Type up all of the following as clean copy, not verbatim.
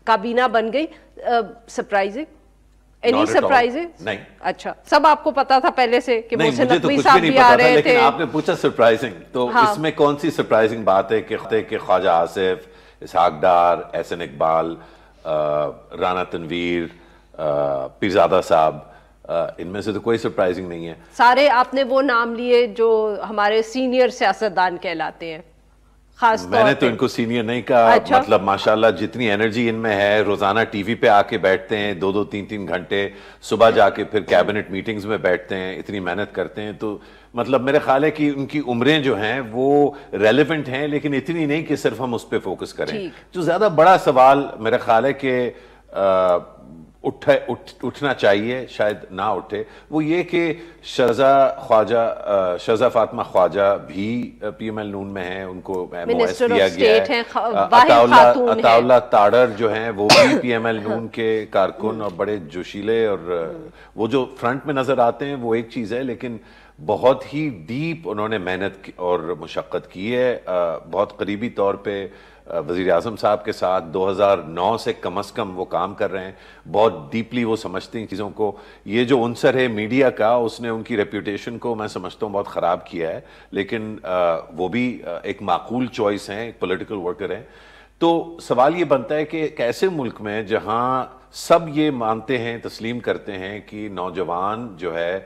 کابینہ بن گئی. Surprising any surprising نہیں؟ اچھا سب آپ کو پتا تھا پہلے سے کہ محسن نقوی صاحب بھی آ رہے تھے؟ لیکن آپ نے پوچھا سرپرائزنگ تو اس میں کون سی سرپرائزنگ بات ہے کہ خواجہ آصف، اسحاق ڈار، احسن اقبال، رانا تنویر، پیرزادہ صاحب، ان میں سے تو کوئی سرپرائزنگ نہیں ہے. سارے آپ نے وہ نام لیے جو ہمارے سینئر سیاستدان کہلاتے ہیں. میں نے تو ان کو سینئر نہیں کہا. مطلب ماشاءاللہ جتنی انرجی ان میں ہے، روزانہ ٹی وی پہ آ کے بیٹھتے ہیں 2-3 گھنٹے، صبح جا کے پھر کیبنٹ میٹنگز میں بیٹھتے ہیں، اتنی محنت کرتے ہیں. تو مطلب میرے خیال ہے کہ ان کی عمریں جو ہیں وہ ریلیونٹ ہیں، لیکن اتنی نہیں کہ صرف ہم اس پہ فوکس کریں. جو زیادہ بڑا سوال میرے خیال ہے کہ اٹھنا چاہیے، شاید نہ اٹھے، وہ یہ کہ شہزہ فاطمہ خواجہ بھی پی ایم ایل نون میں ہیں، ان کو MOS دیا گیا ہے. عطا اللہ تاڑر جو ہیں وہ بھی پی ایم ایل نون کے کارکن اور بڑے جوشیلے، اور وہ جو فرنٹ میں نظر آتے ہیں وہ ایک چیز ہے، لیکن بہت ہی ڈیپ انہوں نے محنت اور مشقت کی ہے. بہت قریبی طور پہ وزیر اعظم صاحب کے ساتھ 2009 سے کم از کم وہ کام کر رہے ہیں. بہت ڈیپلی وہ سمجھتے ہیں چیزوں کو. یہ جو عنصر ہے میڈیا کا، اس نے ان کی ریپیوٹیشن کو میں سمجھتا ہوں بہت خراب کیا ہے، لیکن وہ بھی ایک معقول چوائس ہیں، ایک پولیٹیکل ورکر ہیں. تو سوال یہ بنتا ہے کہ ایک ایسے ملک میں جہاں سب یہ مانتے ہیں، تسلیم کرتے ہیں کہ نوجوان جو ہے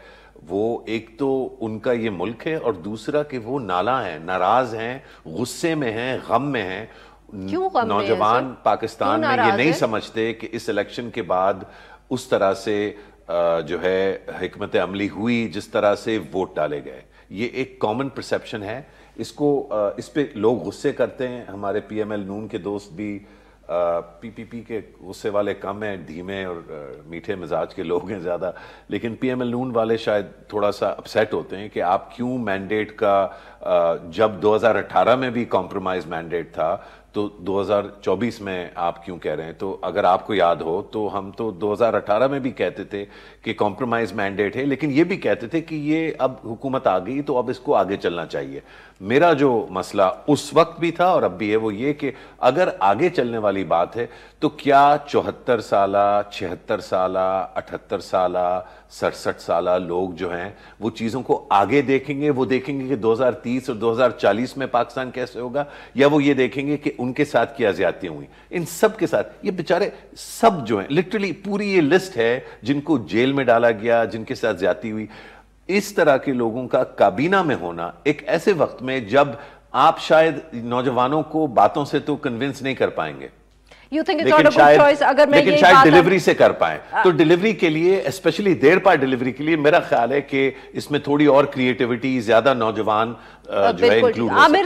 وہ ایک تو ان کا یہ ملک ہے، اور دوسرا کہ وہ نالاں ہیں، ناراض ہیں، غصے میں ہیں، غم میں ہیں. نوجوان پاکستان میں یہ نہیں سمجھتے کہ اس الیکشن کے بعد اس طرح سے جو ہے حکمت عملی ہوئی جس طرح سے ووٹ ڈالے گئے. یہ ایک کامن پرسیپشن ہے. اس پہ لوگ غصے کرتے ہیں. ہمارے پی ایم ایل نون کے دوست بھی پی کے غصے والے کم ہیں، دھیمے اور میٹھے مزاج کے لوگ ہیں زیادہ، لیکن پی ایم ایل نون والے شاید تھوڑا سا اپسیٹ ہوتے ہیں کہ آپ کیوں مینڈیٹ کا، جب 2018 میں بھی کمپرومائز مینڈیٹ تھا تو 2024 میں آپ کیوں کہہ رہے ہیں. تو اگر آپ کو یاد ہو تو ہم تو 2018 میں بھی کہتے تھے کہ کمپرومائز مینڈیٹ ہے، لیکن یہ بھی کہتے تھے کہ یہ اب حکومت آ گئی تو اب اس کو آگے چلنا چاہیے. میرا جو مسئلہ اس وقت بھی تھا اور اب بھی ہے وہ یہ کہ اگر آگے چلنے والی بات ہے تو کیا 74 سالہ، 76 سالہ، 78 سالہ، 67 سالہ لوگ جو ہیں وہ چیزوں کو آگے دیکھیں گے؟ وہ دیکھیں گے کہ 2030 اور 2040 میں پاکستان کیسے ہوگا، یا وہ یہ دیکھیں گے کہ ان کے ساتھ کیا زیادتیاں ہوئی؟ ان سب کے ساتھ یہ بیچارے سب جو ہیں، لٹرلی پوری یہ لسٹ ہے جن کو جیل میں ڈالا گیا، جن کے ساتھ زیادتی ہوئی. اس طرح کے لوگوں کا کابینہ میں ہونا ایک ایسے وقت میں جب آپ شاید نوجوانوں کو باتوں سے تو کنونس نہیں کر پائیں گے، لیکن شاید ڈیلیوری سے کر پائیں. تو ڈیلیوری کے لیے، اسپیشلی دیر پار ڈیلیوری کے لیے، میرا خیال ہے کہ اس میں تھوڑی اور کریٹیوٹی، زیادہ نوجوان جو ہے انکلوڈ ہو سکتے ہیں.